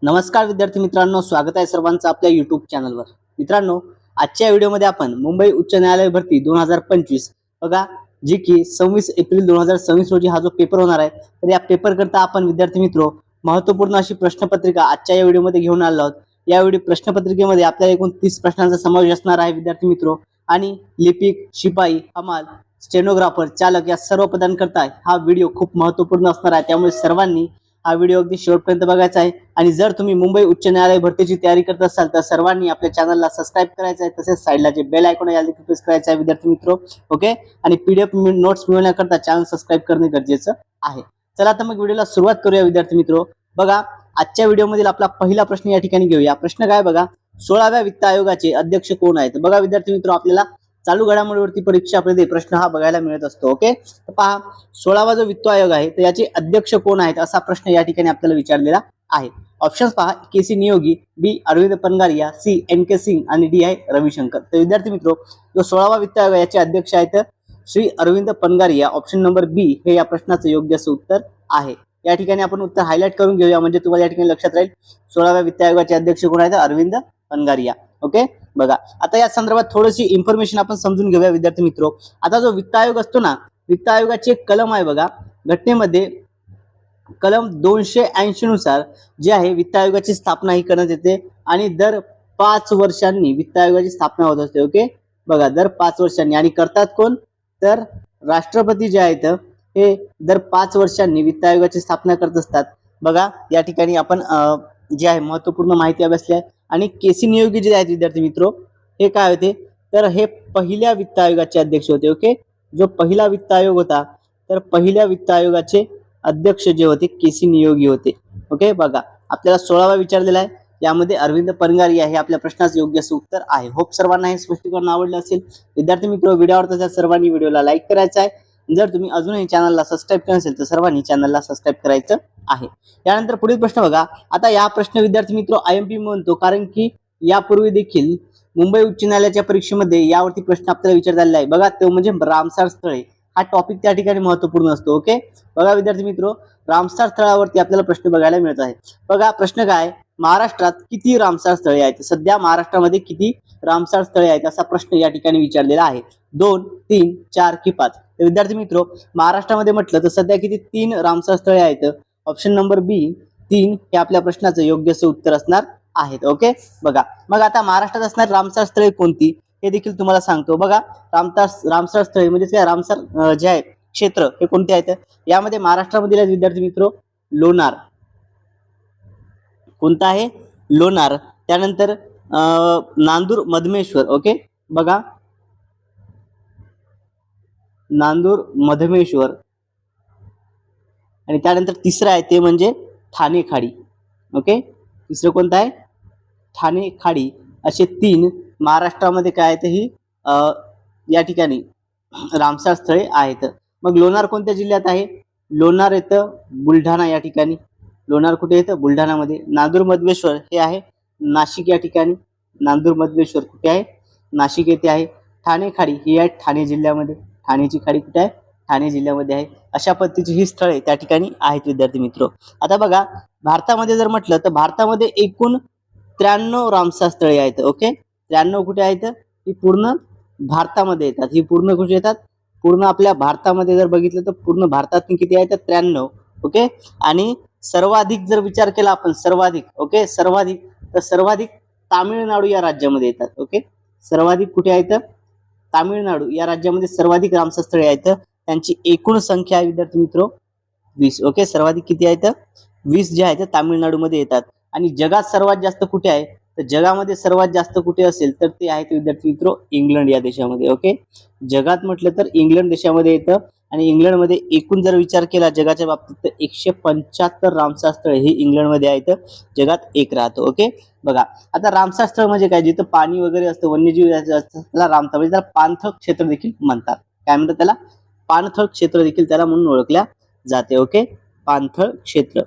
नमस्कार विद्यार्थी मित्रांनो, स्वागत आहे सर्वांचं आपल्या यूट्यूब चॅनलवर। मित्रांनो, आजच्या व्हिडिओमध्ये आपण मुंबई उच्च न्यायालय भरती 2025 बघा, जी की 26 एप्रिल 2026 रोजी हा जो पेपर होणार आहे, तर या पेपर करता आपण विद्यार्थी मित्रो महत्त्वपूर्ण अशी प्रश्नपत्रिका आजच्या या व्हिडिओमध्ये घेऊन आलो आहोत। या व्हिडिओ प्रश्नपत्रिकेमध्ये आपल्याला एकूण 30 प्रश्नांचा समावेश असणार आहे विद्यार्थी मित्रो, आणि लिपिक, शिपाई, हमाल, स्टेनोग्राफर, चालक या सर्व पदांकरता हा व्हिडिओ खूप महत्त्वपूर्ण असणार आहे। त्यामुळे सर्वांनी हा व्हिडिओ अगदी शेवटपर्यंत बघायचा आहे। आणि जर तुम्ही मुंबई उच्च न्यायालय भरतीची तयारी करत असाल तर सर्वांनी आपल्या चॅनलला सबस्क्राइब करायचं आहे, तसेच साइडला जे बेल आयकॉन आहे याला प्रेस करायचं आहे विद्यार्थी मित्रो। ओके, आणि पीडीएफ नोट्स मिळवण्याकरता चॅनल सबस्क्राइब करणे गरजेचं आहे। चला तर मग व्हिडिओला सुरुवात करूया विद्यार्थी मित्रो। बघा, आजच्या व्हिडिओमधील आपला पहिला प्रश्न या ठिकाणी घेऊया। प्रश्न काय बघा, 16व्या वित्त आयोगाचे अध्यक्ष कोण आहेत? बघा विद्यार्थी मित्रो, आपल्याला चालू घडामोडीवरती परीक्षामध्ये प्रश्न हा बघायला मिळत असतो। ओके, तर पहा, 16वा जो वित्त आयोग आहे तर याचे अध्यक्ष कोण आहेत असा प्रश्न या ठिकाणी आपल्याला विचारलेला आहे। ऑप्शन्स पहा, के.सी. नियोगी, बी. अरविंद पनगारिया, सी. एन.के. सिंग आणि डी. आहे रविशंकर। तर विद्यार्थी मित्रो, जो 16वा वित्त आयोग याचे अध्यक्ष आहेत श्री अरविंद पनगारिया, ऑप्शन नंबर बी हे या प्रश्नाचं योग्य असं उत्तर आहे। या ठिकाणी आपण उत्तर हायलाइट करून घेऊया, म्हणजे तुम्हाला या ठिकाणी लक्षात राहील 16व्या वित्त आयोगाचे अध्यक्ष कोण आहेत? अरविंद पनगारिया। ओके, बघा आता या संदर्भात थोडीशी इन्फॉर्मेशन आपण समजून घेऊया विद्यार्थी मित्रो। आता जो वित्त आयोग असतो ना, वित्त आयोगाची एक कलम आहे बघा घटनेमध्ये, कलम 280 नुसार जे आहे वित्त आयोगाची स्थापना ही करण्यात येते, आणि दर 5 वर्षांनी वित्त आयोगाची स्थापना होत असते। ओके, बघा दर 5 वर्षांनी, आणि करतात कोण? तर राष्ट्रपती जे आहेत हे दर 5 वर्षांनी वित्त आयोगाची स्थापना करत असतात। बघा या ठिकाणी आपण जे आहे महत्त्वपूर्ण माहिती अभ्यासली आहे। आणि के.सी. नियोगी जे आहेत विद्यार्थी मित्रो, हे काय होते? तर हे पहिल्या वित्त आयोगाचे अध्यक्ष होते। ओके, जो पहिला वित्त आयोग होता तर पहिल्या वित्त आयोगाचे अध्यक्ष जे होते के.सी. नियोगी होते। ओके, बघा आपल्याला 16वा विचारलेला आहे, यामध्ये अरविंद पनगारिया हे आपल्या प्रश्नाचं योग्य असं उत्तर आहे। होप सर्वांना हे स्पष्टीकरण आवडलं असेल। विद्यार्थी मित्रो, व्हिडिओ आवडत असेल सर्वांनी व्हिडिओला लाईक करायचा आहे। जर तुम्ही अजूनही चॅनलला सबस्क्राइब केलं नसेल तर सर्वांनी चॅनलला सबस्क्राइब करायचं आहे। त्यानंतर पुढील प्रश्न बघा, आता या प्रश्न विद्यार्थी मित्रो IMP म्हणतो, कारण की यापूर्वी देखील मुंबई उच्च न्यायालयाच्या परीक्षेमध्ये यावरती प्रश्न आपल्याला विचारलेला आहे। बघा, तो म्हणजे रामसर स्थळे हा टॉपिक त्या ठिकाणी महत्त्वपूर्ण असतो। ओके, बघा विद्यार्थी मित्रो, रामसर स्थळावरती आपल्याला प्रश्न बघायला मिळत आहे। बघा प्रश्न काय, महाराष्ट्रात किती रामसर स्थळे आहेत? सध्या महाराष्ट्रामध्ये किती रामसर स्थळे आहेत असा प्रश्न या ठिकाणी विचारलेला आहे। 2, 3, 4 की 5? तर विद्यार्थी मित्रो, महाराष्ट्रामध्ये म्हटलं तर सध्या किती 3 रामसर स्थळे आहेत। ऑप्शन नंबर बी 3 हे आपल्या प्रश्नाचं योग्य असं उत्तर असणार आहेत। ओके, बघा मग आता महाराष्ट्रात असणार रामसर स्थळे कोणती हे देखील तुम्हाला सांगतो। बघा, रामसर स्थळे म्हणजे काय, रामसर जे आहे क्षेत्र हे कोणते आहेत? यामध्ये महाराष्ट्रामधील विद्यार्थी मित्रो लोणार, कोणता आहे? लोणार। त्यानंतर नांदूर मधमेश्वर। ओके, बघा नांदूर मधमेश्वर, आणि त्यानंतर तिसरं आहे ते म्हणजे ठाणे खाडी। ओके, तिसरं कोणतं आहे? ठाणे खाडी। असे 3 महाराष्ट्रामध्ये काय आहेत ही या ठिकाणी रामसर स्थळे आहेत। मग लोणार कोणत्या जिल्ह्यात आहे? लोणार येतं बुलढाणा या ठिकाणी। लोणार कुठे येतं? बुलढाणामध्ये। नांदूर मधमेश्वर हे आहे नाशिक या ठिकाणी। नांदूर मधमेश्वर कुठे आहे? नाशिक येथे आहे। ठाणे खाडी ही आहे ठाणे जिल्ह्यामध्ये। ठाणेची खाडी कुठे आहे? ठाणे जिल्ह्यामध्ये आहे। अशा पद्धतीची ही स्थळे त्या ठिकाणी आहेत विद्यार्थी मित्रो। आता बघा, भारतामध्ये जर म्हटलं तर भारतामध्ये एकूण 93 रामसर स्थळे आहेत। ओके, 93 कुठे आहेत? ही पूर्ण भारतामध्ये येतात। ही पूर्ण कुठे येतात? पूर्ण आपल्या भारतामध्ये जर बघितलं तर पूर्ण भारतात किती आहेत? 93। ओके, आणि सर्वाधिक जर विचार केला आपण सर्वाधिक, ओके सर्वाधिक, तर सर्वाधिक तामिळनाडू या राज्यामध्ये येतात। ओके, सर्वाधिक कुठे आहेत? तामिळनाडू या राज्यामध्ये सर्वाधिक रामसर स्थळे आहेत। त्यांची एकूण संख्या आहे विद्यार्थी मित्रो 20। ओके, सर्वाधिक किती आहेत? 20 जे आहेत तामिळनाडूमध्ये येतात। आणि जगात सर्वात जास्त कुठे आहे? तर जगामध्ये सर्वात जास्त कुठे असेल तर ते आहेत विद्यार्थी मित्रो इंग्लंड या देशामध्ये। ओके, जगात म्हटलं तर इंग्लंड देशामध्ये येतं, आणि इंग्लंडमध्ये एकूण जर विचार केला जगाच्या बाबतीत तर 175 रामसर स्थळे ही इंग्लंडमध्ये आहेत। जगात एक राहतो। ओके, बघा आता रामसर स्थळ म्हणजे काय? जिथं पाणी वगैरे असतं, वन्यजीव असतं, त्याला रामसर म्हणजे त्याला पाणथळ क्षेत्र देखील म्हणतात। काय म्हणतात त्याला? पाणथळ क्षेत्र देखील त्याला म्हणून ओळखल्या जाते। ओके, पाणथळ क्षेत्र।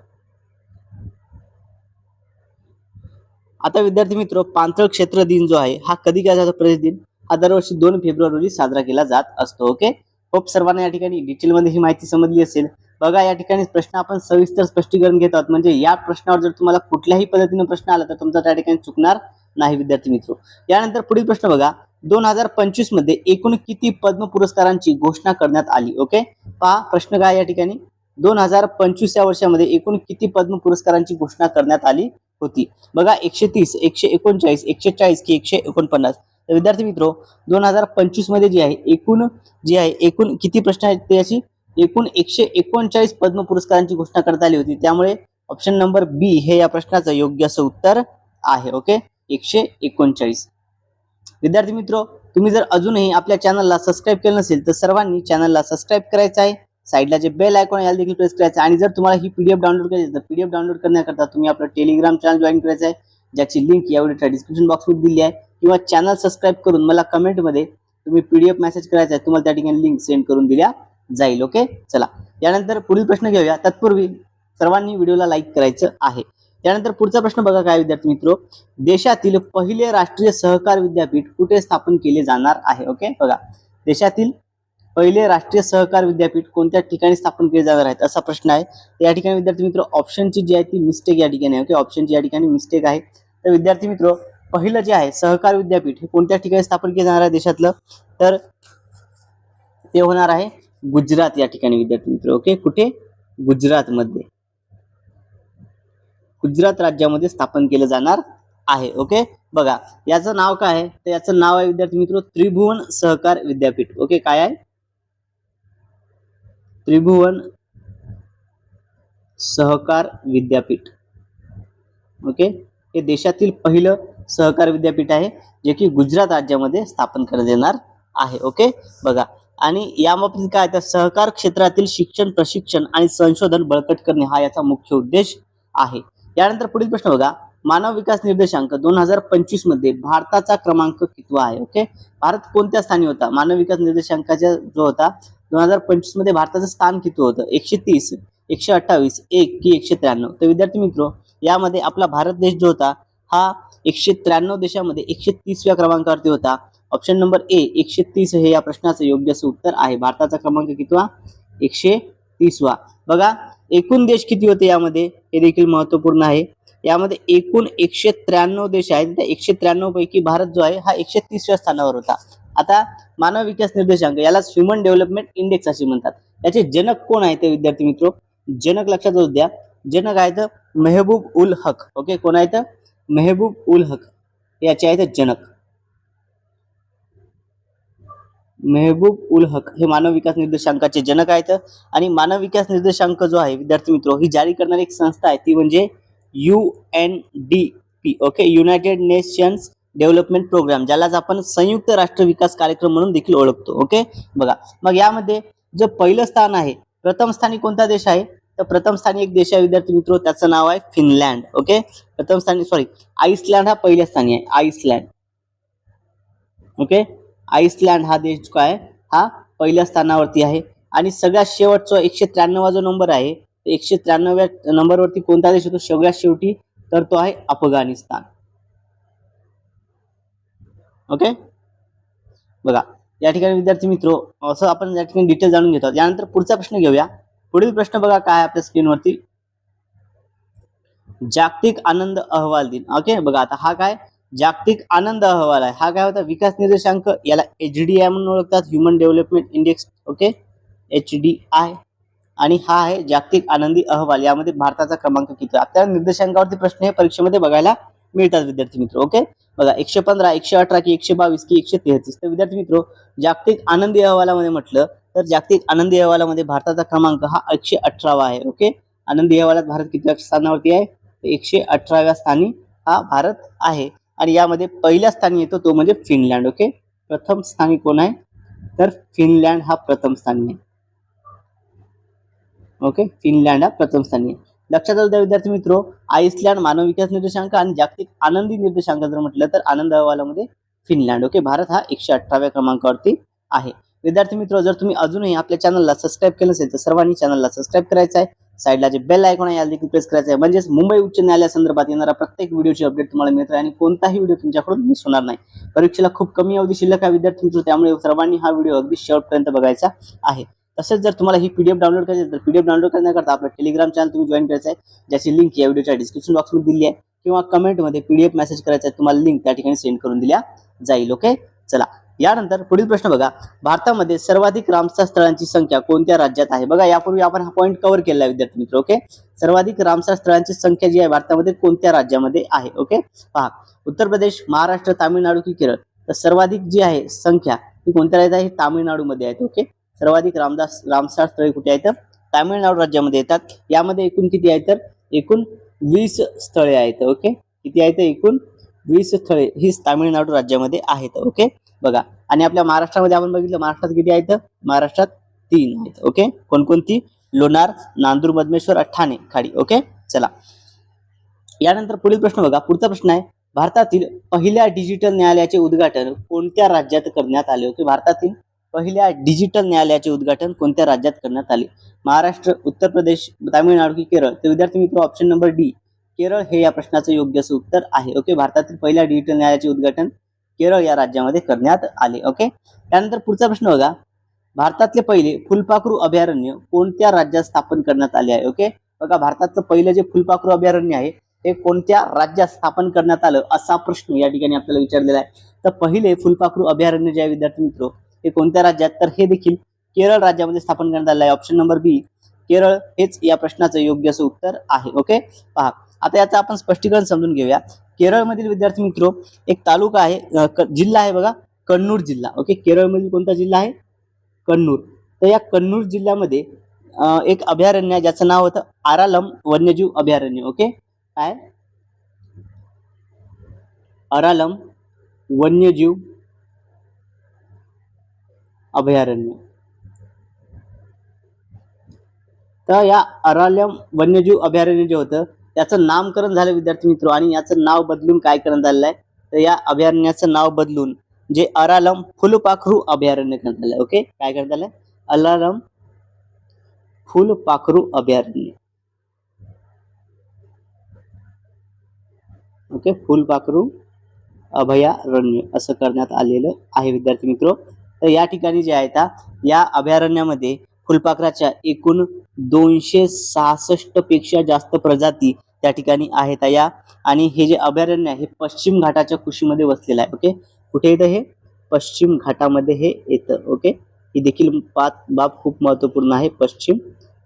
आता विद्यार्थी मित्रो, पाणथळ क्षेत्र दिन जो आहे हा कधी केला जातो? प्रतिदिन हा दरवर्षी 2 फेब्रुवारी रोजी साजरा केला जात असतो। ओके, होप सर्वांना या ठिकाणी डिटेलमध्ये ही माहिती समजली असेल। बघा या ठिकाणी प्रश्न आपण सविस्तर स्पष्टीकरण घेत आहोत, म्हणजे या प्रश्नावर जर तुम्हाला कुठल्याही पद्धतीने प्रश्न आला तर तुमचा त्या ठिकाणी चुकणार नाही विद्यार्थी मित्र. यानंतर पुढील प्रश्न बघा, 2025 मध्ये एकूण किती पद्म पुरस्कारांची घोषणा करण्यात आली. ओके, पहा प्रश्न काय या ठिकाणी, 2025 या वर्षामध्ये एकूण किती पद्म पुरस्कारांची घोषणा करण्यात आली होती. बघा 130, 139, 140 की 149. तर विद्यार्थी मित्र 2025 मध्ये जे आहे एकूण किती प्रश्न आहेत त्याची एकूण 139 पद्म पुरस्कारांची घोषणा करण्यात आली होती. त्यामुळे ऑप्शन नंबर बी हे या प्रश्नाचं योग्य असं उत्तर आहे. ओके, 139. विद्यार्थी मित्र, तुम्ही जर अजूनही आपल्या चॅनलला सबस्क्राईब केलं नसेल तर सर्वांनी चॅनलला सबस्क्राईब करायचं आहे. साईडला जे बेल आयकॉन याला देखील प्रेस करायचं आहे. आणि जर तुम्हाला ही पीडीएफ डाउनलोड करायची तर पीडीएफ डाउनलोड करण्याकरता तुम्ही आपलं टेलिग्राम चॅनल जॉईन करायचं आहे, ज्याची लिंक या व्हिडिओच्या डिस्क्रिप्शन बॉक्समध्ये दिली आहे, किंवा चॅनल सबस्क्राईब करून मला कमेंटमध्ये तुम्ही पीडीएफ मेसेज करायचा आहे, तुम्हाला त्या ठिकाणी लिंक सेंड करून दिल्या जाईल. ओके, चला यानंतर पुढील प्रश्न घेऊया. तत्पूर्वी सर्वांनी व्हिडिओला लाईक करायचं आहे. त्यानंतर पुढचा प्रश्न बघा काय विद्यार्थी मित्र, देशातील पहिले राष्ट्रीय सहकार विद्यापीठ कुठे स्थापन केले जाणार आहे. ओके, बघा देशातील पहिले राष्ट्रीय सहकार विद्यापीठ कोणत्या ठिकाणी स्थापन केले जाणार आहेत असा प्रश्न आहे. तर या ठिकाणी विद्यार्थी मित्र ऑप्शनची जी आहे ती मिस्टेक या ठिकाणी आहे. ओके, ऑप्शनची या ठिकाणी मिस्टेक आहे. तर विद्यार्थी मित्र पहिलं जे आहे सहकार विद्यापीठ हे कोणत्या ठिकाणी स्थापन केले जाणार आहे देशातलं, तर ते होणार आहे गुजरात या ठिकाणी विद्यार्थी मित्र. ओके, कुठे, गुजरातमध्ये, गुजरात राज्यामध्ये स्थापन केलं जाणार आहे. ओके, बघा याचं नाव काय आहे, तर याचं नाव आहे विद्यार्थी मित्र त्रिभुवन सहकार विद्यापीठ. ओके, काय आहे, त्रिभुवन सहकार विद्यापीठ. ओके, हे देशातील पहिलं सहकार विद्यापीठ आहे जे की गुजरात राज्यामध्ये स्थापन करण्यात येणार आहे. ओके, बघा आणि याबाबतीत काय तर सहकार क्षेत्रातील शिक्षण, प्रशिक्षण आणि संशोधन बळकट करणे हा याचा मुख्य उद्देश आहे. यानंतर पुढील प्रश्न बघा, मानव विकास निर्देशांक 2025 मध्ये भारताचा क्रमांक कितवा आहे. ओके, भारत कोणत्या स्थानी होता, मानव विकास निर्देशांकाचा जो होता 2025 मध्ये भारताचं स्थान किती होतं, 130, 128, 1 की 193. तर विद्यार्थी मित्र यामध्ये आपला भारत देश जो होता हा 193 देशामध्ये 130व्या क्रमांकावरती होता. ऑप्शन नंबर ए 130 हे या प्रश्नाचं योग्य असं उत्तर आहे. भारताचा क्रमांक कितवा, 130वा. बघा एकूण देश किती होते यामध्ये हे देखील महत्वपूर्ण आहे. यामध्ये एकूण 193 देश आहेत, त्या 193 पैकी भारत जो आहे हा 130व्या स्थानावर होता. आता मानव विकास निर्देशांक यालाच ह्युमन डेव्हलपमेंट इंडेक्स असे म्हणतात. याचे जनक कोण आहे ते विद्यार्थी मित्र, जनक लक्षात असू द्या, जनक आहेत मेहबूब उल हक. ओके, कोण आहेत, मेहबूब उल हक याचे आहेत जनक. मेहबूब उल हक हे मानव विकास निर्देशांकाचे जनक आहेत. आणि मानव विकास निर्देशांक जो आहे विद्यार्थी मित्र ही जारी करणारी एक संस्था आहे ती म्हणजे UNDP. Okay, united nations development programme, ज्यालाच आपण संयुक्त राष्ट्र विकास कार्यक्रम म्हणून देखील ओळखतो. ओके, बघा मग यामध्ये जे पहिलं स्थान आहे, प्रथम स्थानी कोणता देश आहे, तर प्रथम स्थानी एक देश आहे विद्यार्थी मित्र, त्याचं नाव आहे फिनलँड. ओके, प्रथम स्थानी आइसलँड हा पहिल्या स्थानी आहे, आइसलँड. ओके, आइसलँड हा देश काय आहे हा पहिल्या स्थानावरती आहे. आणि सगळ्यात शेवटचा 193वा जो नंबर आहे, 193व्या नंबरवरती कोणता देश होतो सगळ्यात शेवटी, तर तो आहे अफगाणिस्तान. ओके, बघा या ठिकाणी विद्यार्थी मित्र असं आपण या ठिकाणी डिटेल जाणून घेतो. यानंतर पुढचा प्रश्न घेऊया. पुढील प्रश्न बघा काय आपल्या स्क्रीनवरती, जागतिक आनंद अहवाल दिन. ओके, बघा आता हा काय जागतिक आनंद अहवाल आहे, हा काय होता विकास निर्देशांक, याला HDI म्हणून ओळखतात, human development index. Okay, HDI. आणि हा आहे जागतिक आनंदी अहवाल, यामध्ये भारताचा क्रमांक किती. आपल्या निर्देशांकावरती प्रश्न हे परीक्षेमध्ये बघायला मिळतात विद्यार्थी मित्र. ओके, बघा 115, 118 की 122 की 133. तर विद्यार्थी मित्र जागतिक आनंदी अहवालामध्ये म्हटलं तर जागतिक आनंदी अहवालामध्ये भारताचा क्रमांक हा 118वा आहे. ओके, आनंदी अहवालात भारत कितव्या स्थानावरती आहे, 118व्या स्थानी हा भारत आहे. आणि यामध्ये पहिल्या स्थानी येतो तो म्हणजे फिनलँड. ओके, प्रथम स्थानी कोण आहे, तर फिनलँड हा प्रथम स्थानी आहे. ओके, फिनलँड हा प्रथम स्थानी आहे. लक्षात असू द्या विद्यार्थी मित्र, आइसलँड मानव विकास निर्देशांक आणि जागतिक आनंदी निर्देशांक जर म्हटलं तर आनंद अहवालामध्ये फिनलँड. ओके, भारत हा 118व्या क्रमांकावरती आहे. विद्यार्थी मित्र जर तुम्ही अजूनही आपल्या चॅनलला सबस्क्राईब केलं असेल तर सर्वांनी चॅनलला सबस्क्राईब करायचं आहे. साईडला जे बेल आयकॉन आहे याला देखील प्रेस करायचं आहे, म्हणजेच मुंबई उच्च न्यायालयासंदर्भात येणारा प्रत्येक व्हिडिओची अपडेट तुम्हाला मिळत राहील आणि कोणताही व्हिडिओ तुमच्याकडून मिस होणार नाही. परीक्षेला खूप कमी अवधी शिल्लक आहे विद्यार्थी मित्र, त्यामुळे सर्वांनी हा व्हिडिओ अगदी शेवटपर्यंत बघायचा आहे. तसेच जर तुम्हाला ही पीडीएफ डाउनलोड करायची तर पीडीएफ डाउनलोड करण्याकरता आपलं टेलिग्राम चॅनल तुम्ही जॉईन करायचं आहे, ज्याची लिंक या व्हिडिओच्या डिस्क्रिप्शन बॉक्समध्ये दिली आहे, किंवा कमेंटमध्ये पीडीएफ मेसेज करायचा आहे, तुम्हाला लिंक त्या ठिकाणी सेंड करून दिल्या जाईल. ओके, चला यानंतर पुढील प्रश्न बघा, भारतामध्ये सर्वाधिक रामसर स्थळांची संख्या कोणत्या राज्यात आहे? बघा यापूर्वी आपण हा पॉईंट कव्हर केला आहे विद्यार्थी मित्र. ओके, सर्वाधिक रामसर स्थळांची संख्या जी आहे भारतामध्ये कोणत्या राज्यामध्ये आहे? ओके, पहा, उत्तर प्रदेश, महाराष्ट्र, तामिळनाडू की केरळ? तर सर्वाधिक जी आहे संख्या ही कोणत्या राज्यात आहे? तामिळनाडूमध्ये आहेत. ओके, सर्वाधिक रामसर स्थळे कुठे आहेत? तामिळनाडू राज्यामध्ये येतात. यामध्ये एकूण किती आहेत? तर एकूण 20 स्थळे आहेत. ओके, किती आहेत? एकूण 20 स्थळे ही तामिळनाडू राज्यामध्ये आहेत. ओके, बघा, आणि आपल्या महाराष्ट्रामध्ये आपण बघितलं, महाराष्ट्रात किती आहेत? महाराष्ट्रात 3 आहेत. ओके, कोणकोणती? लोणार, नांदूर, मधमेश्वर, ठाणे, खाडी. ओके, चला यानंतर पुढील प्रश्न बघा, पुढचा प्रश्न आहे, भारतातील पहिल्या डिजिटल न्यायालयाचे उद्घाटन कोणत्या राज्यात करण्यात आले? ओके, भारतातील पहिल्या डिजिटल न्यायालयाचे उद्घाटन कोणत्या राज्यात करण्यात आले? महाराष्ट्र, उत्तर प्रदेश, तामिळनाडू की केरळ? तर विद्यार्थी मित्र ऑप्शन नंबर डी केरळ हे या प्रश्नाचं योग्य असं उत्तर आहे. ओके, भारतातील पहिल्या डिजिटल न्यायालयाचे उद्घाटन केरळ या राज्यामध्ये करण्यात आले. ओके, त्यानंतर पुढचा प्रश्न बघा, भारतातले पहिले फुलपाखरू अभयारण्य कोणत्या राज्यात स्थापन करण्यात आले आहे? ओके, बघा, भारतातलं पहिलं जे फुलपाखरू अभयारण्य आहे हे कोणत्या राज्यात स्थापन करण्यात आलं असा प्रश्न या ठिकाणी आपल्याला विचारलेला आहे. तर पहिले फुलपाखरू अभयारण्य जे आहे विद्यार्थी मित्र हे कोणत्या राज्यात? तर हे देखील केरळ राज्यामध्ये स्थापन करण्यात आलं आहे. ऑप्शन नंबर बी केरळ हेच या प्रश्नाचं योग्य असं उत्तर आहे. ओके, पहा, आता याचं आपण स्पष्टीकरण समजून घेऊया. केरळमधील विद्यार्थी मित्र एक तालुका आहे, जिल्हा आहे बघा, कन्नूर जिल्हा. ओके, केरळमधील कोणता जिल्हा आहे? कन्नूर. तर या कन्नूर जिल्ह्यामध्ये एक अभयारण्य आहे ज्याचं नाव होतं आरालम वन्यजीव अभयारण्य. ओके, काय? आरालम वन्यजीव अभयारण्य. तर या आरालम वन्यजीव अभयारण्य जे होतं त्याचं नामकरण झालं विद्यार्थी मित्र, आणि याचं नाव बदलून काय करण्यात आलेलं आहे? तर या अभयारण्याचं नाव बदलून जे आरालम फुलपाखरू अभयारण्य करण्यात आलंय. ओके, काय करण्यात आलंय? आरालम फुलपाखरू अभयारण्य. ओके, फुलपाखरू अभयारण्य असं करण्यात आलेलं आहे विद्यार्थी मित्र. तर या ठिकाणी जे आहे या अभयारण्यामध्ये फुलपाखराच्या एकूण 266 पेक्षा जास्त प्रजाती त्या ठिकाणी आहेत या, आणि हे जे अभयारण्य आहे हे पश्चिम घाटाच्या कुशीमध्ये वसलेलं आहे. ओके, कुठे येतं? हे पश्चिम घाटामध्ये हे येतं. ओके, ही देखील बाब खूप महत्वपूर्ण आहे, पश्चिम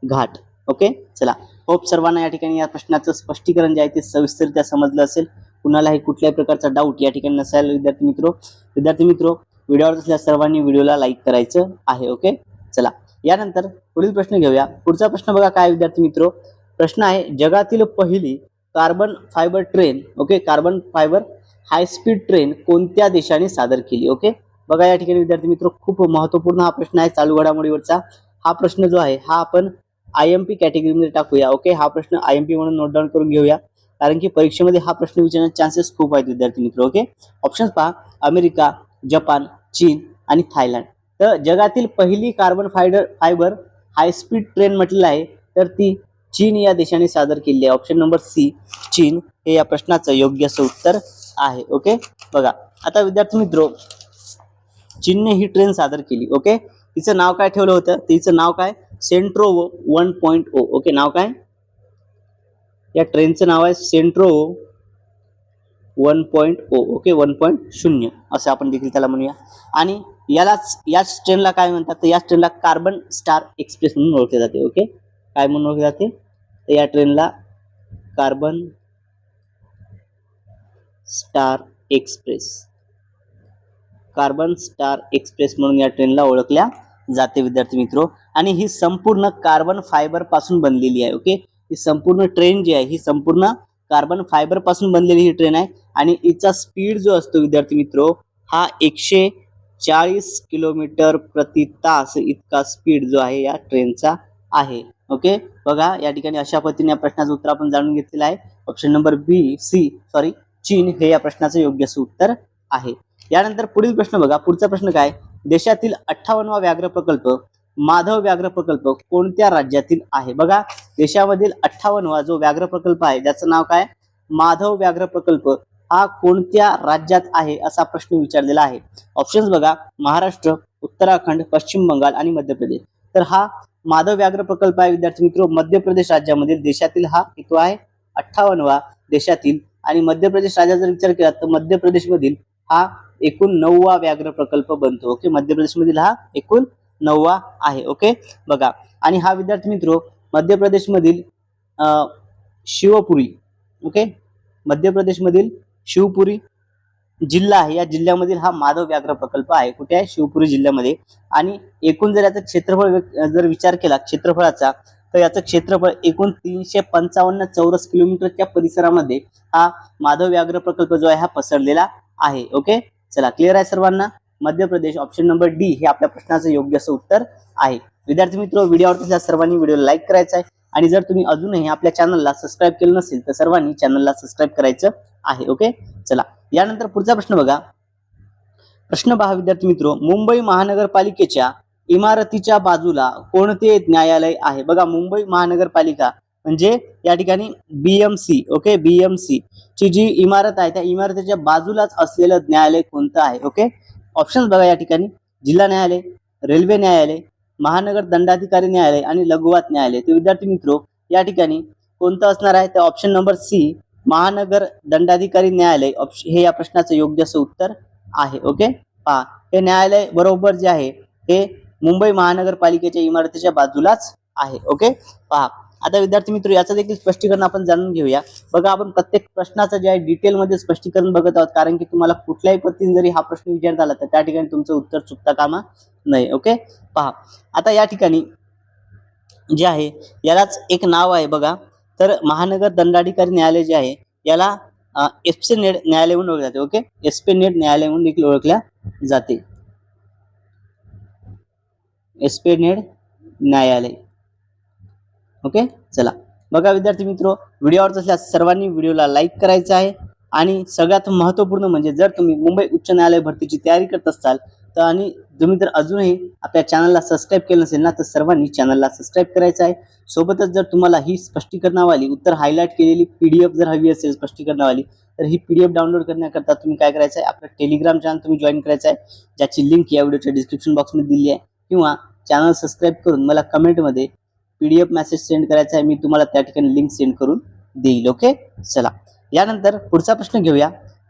घाट. ओके, चला, होप सर्वांना या ठिकाणी या प्रश्नाचं स्पष्टीकरण जे आहे ते सविस्तररित्या समजलं असेल. कुणालाही कुठल्याही प्रकारचा डाऊट या ठिकाणी नसायला विद्यार्थी मित्र व्हिडिओवर असलेल्या सर्वांनी व्हिडिओला लाईक करायचं आहे. ओके, चला यानंतर पुढील प्रश्न घेऊया. पुढचा प्रश्न बघा काय विद्यार्थी मित्र, प्रश्न आहे, जगातील पहिली carbon fibre train, okay, carbon fibre high speed train कोणत्या देशाने सादर केली? ओके, बघा या ठिकाणी विद्यार्थी मित्र खूप महत्वपूर्ण हा प्रश्न आहे, चालू घडामोडीवरचा. हा प्रश्न जो आहे हा आपण IMP कॅटेगरीमध्ये टाकूया. ओके, हा प्रश्न IMP म्हणून नोट डाऊन करून घेऊया, कारण की परीक्षेमध्ये हा प्रश्न विचारण्याचे चान्सेस खूप आहेत विद्यार्थी मित्र. ओके, ऑप्शन्स पहा, अमेरिका, जपान, चीन आणि थायलंड. तर जगातील पहिली carbon fibre high speed train म्हटलेलं आहे तर ती चीन या देशाने सादर केली आहे. ऑप्शन नंबर सी चीन हे या प्रश्नाचं योग्य असं उत्तर आहे. ओके, बघा आता विद्यार्थी मित्र चीनने ही ट्रेन सादर केली. ओके, तिचं नाव काय ठेवलं होतं? तिचं नाव काय? सेंट्रोवो 1.0. ओके, नाव काय? या ट्रेनचं नाव आहे सेंट्रोवो 1.0. ओके, 1.0 असं आपण देखील त्याला म्हणूया. आणि याच ट्रेनला काय म्हणतात? तर याच ट्रेनला कार्बन स्टार एक्सप्रेस म्हणून ओळखले जाते. ओके, काय म्हणून ओळखले जाते? तर या ट्रेनला कार्बन स्टार एक्सप्रेस म्हणून या ट्रेनला ओळखल्या जाते विद्यार्थी मित्र. आणि ही संपूर्ण कार्बन फायबर पासून बनलेली आहे. ओके, ही संपूर्ण ट्रेन जी आहे ही संपूर्ण कार्बन फायबर पासून बनलेली ही ट्रेन आहे, आणि हिचा स्पीड जो असतो विद्यार्थी मित्र हा 140 किलोमीटर प्रति तास इतका स्पीड जो आहे या ट्रेनचा आहे. ओके, बघा या ठिकाणी अशा पद्धतीने या प्रश्नाचं उत्तर आपण जाणून घेतलेलं आहे. ऑप्शन नंबर चीन हे या प्रश्नाचं योग्य असं उत्तर आहे. यानंतर पुढील प्रश्न बघा. पुढचा प्रश्न काय? देशातील 58वा व्याघ्र प्रकल्प माधव व्याघ्र प्रकल्प कोणत्या राज्यातील आहे? बघा, देशामधील 58वा जो व्याघ्र प्रकल्प आहे ज्याचं नाव काय? माधव व्याघ्र प्रकल्प हा कोणत्या राज्यात आहे असा प्रश्न विचारलेला आहे. ऑप्शन्स बघा, महाराष्ट्र, उत्तराखंड, पश्चिम बंगाल आणि मध्य प्रदेश. तर हा माधव व्याघ्र प्रकल्प आहे विद्यार्थी मित्र मध्य प्रदेश राज्यामधील, देशातील हा किती आहे 58वा देशातील, आणि मध्य प्रदेश राज्याचा जर विचार केला तर मध्य प्रदेशमधील हा एकूण 9वा व्याघ्र प्रकल्प बनतो. ओके, मध्य प्रदेशमधील हा एकूण 9वा आहे. ओके बघा, आणि हा विद्यार्थी मित्र मध्य प्रदेशमधील शिवपुरी, ओके, मध्य प्रदेशमधील शिवपुरी जिल्हा आहे, या जिल्ह्यामधील हा माधव व्याघ्र प्रकल्प आहे. कुठे आहे? शिवपुरी जिल्ह्यामध्ये. आणि एकूण जर याचं क्षेत्रफळ जर विचार केला क्षेत्रफळाचा, तर याचं क्षेत्रफळ एकूण 355 चौरस किलोमीटरच्या परिसरामध्ये हा माधव व्याघ्र प्रकल्प जो आहे हा पसरलेला आहे. ओके, चला क्लिअर आहे सर्वांना. Madhya Pradesh option number D हे आपल्या प्रश्नाचं योग्य असं उत्तर आहे. विद्यार्थी मित्र, व्हिडिओ आवडल्यास सर्वांनी व्हिडिओला लाईक करायचा आहे, आणि जर तुम्ही अजूनही आपल्या चॅनलला सबस्क्राईब केलं नसेल तर सर्वांनी चॅनलला सबस्क्राईब करायचं आहे. ओके, चला यानंतर पुढचा प्रश्न बघा. प्रश्न पहा विद्यार्थी मित्र, मुंबई महानगरपालिकेच्या इमारतीच्या बाजूला कोणते न्यायालय आहे? बघा, मुंबई महानगरपालिका म्हणजे या ठिकाणी बीएमसी, ओके, बीएमसी ची जी इमारत आहे त्या इमारतीच्या बाजूलाच असलेलं न्यायालय कोणतं आहे? ओके, ऑप्शन्स बघा या ठिकाणी, जिल्हा न्यायालय, रेल्वे न्यायालय, महानगर दंडाधिकारी न्यायालय आणि लघुवाद न्यायालय. तर विद्यार्थी मित्र या ठिकाणी कोणतं असणार आहे? तर ऑप्शन नंबर सी महानगर दंडाधिकारी न्यायालय हे या प्रश्नाचं योग्य असं उत्तर आहे. ओके, पहा हे न्यायालय बरोबर जे आहे हे मुंबई महानगरपालिकेच्या इमारतीच्या बाजूलाच आहे. ओके, पहा आता विद्यार्थी मित्र याचं देखील स्पष्टीकरण आपण जाणून घेऊया. बघा, आपण प्रत्येक प्रश्नाचं जे आहे डिटेलमध्ये स्पष्टीकरण बघत आहोत, कारण की तुम्हाला कुठल्याही पद्धतीने जरी हा प्रश्न विचारण्यात आला तर त्या ठिकाणी तुमचं उत्तर चुकता कामा नाही. ओके, पहा आता या ठिकाणी जे आहे यालाच एक नाव आहे बघा, तर महानगर दंडाधिकारी न्यायालय जे आहे याला एस्प्लेनेड न्यायालय म्हणून ओळखले जाते. ओके, एस्प्लेनेड न्यायालय म्हणून देखील ओळखल्या जाते. एस्प्लेनेड न्यायालय. ओके, चला बघा विद्यार्थी मित्र, व्हिडिओ आवडत असल्यास सर्वांनी व्हिडिओला लाईक करायचं आहे, आणि सगळ्यात महत्त्वपूर्ण म्हणजे जर तुम्ही मुंबई उच्च न्यायालय भरतीची तयारी करत असाल तर, आणि तुम्ही जर अजूनही आपल्या चॅनलला सबस्क्राईब केलं नसेल ना तर सर्वांनी चॅनलला सबस्क्राईब करायचं आहे. सोबतच जर तुम्हाला ही स्पष्टीकरणावाली उत्तर हायलाइट केलेली PDF जर हवी असेल स्पष्टीकरणावाली, तर ही PDF डाउनलोड करण्याकरता तुम्ही काय करायचं आहे, आपलं टेलिग्राम चॅनल तुम्ही जॉईन करायचं आहे, ज्याची लिंक या व्हिडिओच्या डिस्क्रिप्शन बॉक्समध्ये दिली आहे, किंवा चॅनल सबस्क्राईब करून मला कमेंटमध्ये PDF मेसेज सेंड करायचा आहे, मी तुम्हाला त्या ठिकाणी लिंक सेंड करून देईल. ओके, चला यानंतर पुढचा प्रश्न घेऊया.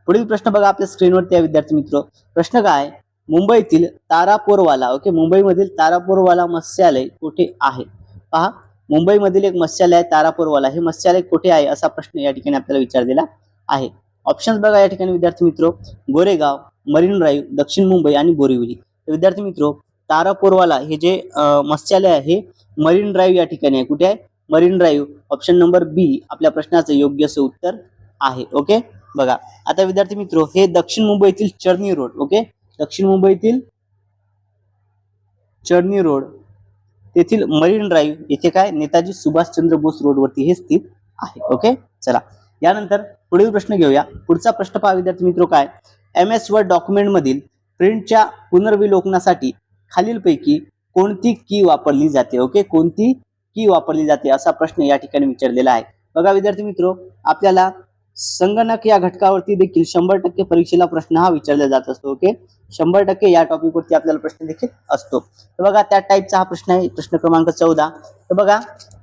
पुढील प्रश्न बघा आपल्या स्क्रीनवरती आहे विद्यार्थी मित्र. प्रश्न काय? मुंबईतील तारापोरवाला, ओके, मुंबईमधील तारापोरवाला मत्स्यालय कुठे आहे? पहा, मुंबईमधील एक मत्स्यालय आहे तारापोरवाला, हे मत्स्यालय कुठे आहे असा प्रश्न या ठिकाणी आपल्याला विचारलेला आहे. ऑप्शन्स बघा या ठिकाणी विद्यार्थी मित्र, गोरेगाव, मरीन ड्राईव्ह, दक्षिण मुंबई आणि बोरिवली. विद्यार्थी मित्र तारापोरवाला हे जे मत्स्यालय आहे हे मरीन ड्राईव्ह या ठिकाणी आहे. कुठे आहे? Marine drive. ऑप्शन नंबर बी आपल्या प्रश्नाचं योग्य असं उत्तर आहे. ओके, बघा आता विद्यार्थी मित्र हे दक्षिण मुंबईतील चर्नी रोड, ओके, दक्षिण मुंबईतील चर्नी रोड तेथील मरीन ड्राईव्ह येथे काय नेताजी सुभाषचंद्र बोस रोडवरती हे स्थित आहे. ओके, चला यानंतर पुढील प्रश्न घेऊया. पुढचा प्रश्न पहा विद्यार्थी मित्र, काय MS वर्ड डॉक्युमेंट मधील प्रिंटच्या पुनर्विलोकनासाठी खालीलपैकी कोणती की वापरली जाते? ओके, कोणती की वापरली जाते असा प्रश्न या ठिकाणी विचारलेला आहे. बघा विद्यार्थी मित्र, आपल्याला संगणक या घटकावरती देखील 100% परीक्षेला प्रश्न हा विचारला जात असतो. ओके, 100% या टॉपिक वरती आपल्याला प्रश्न देखील असतो. तर बघा त्या टाईपचा हा प्रश्न आहे, प्रश्न क्रमांक 14. तर बघा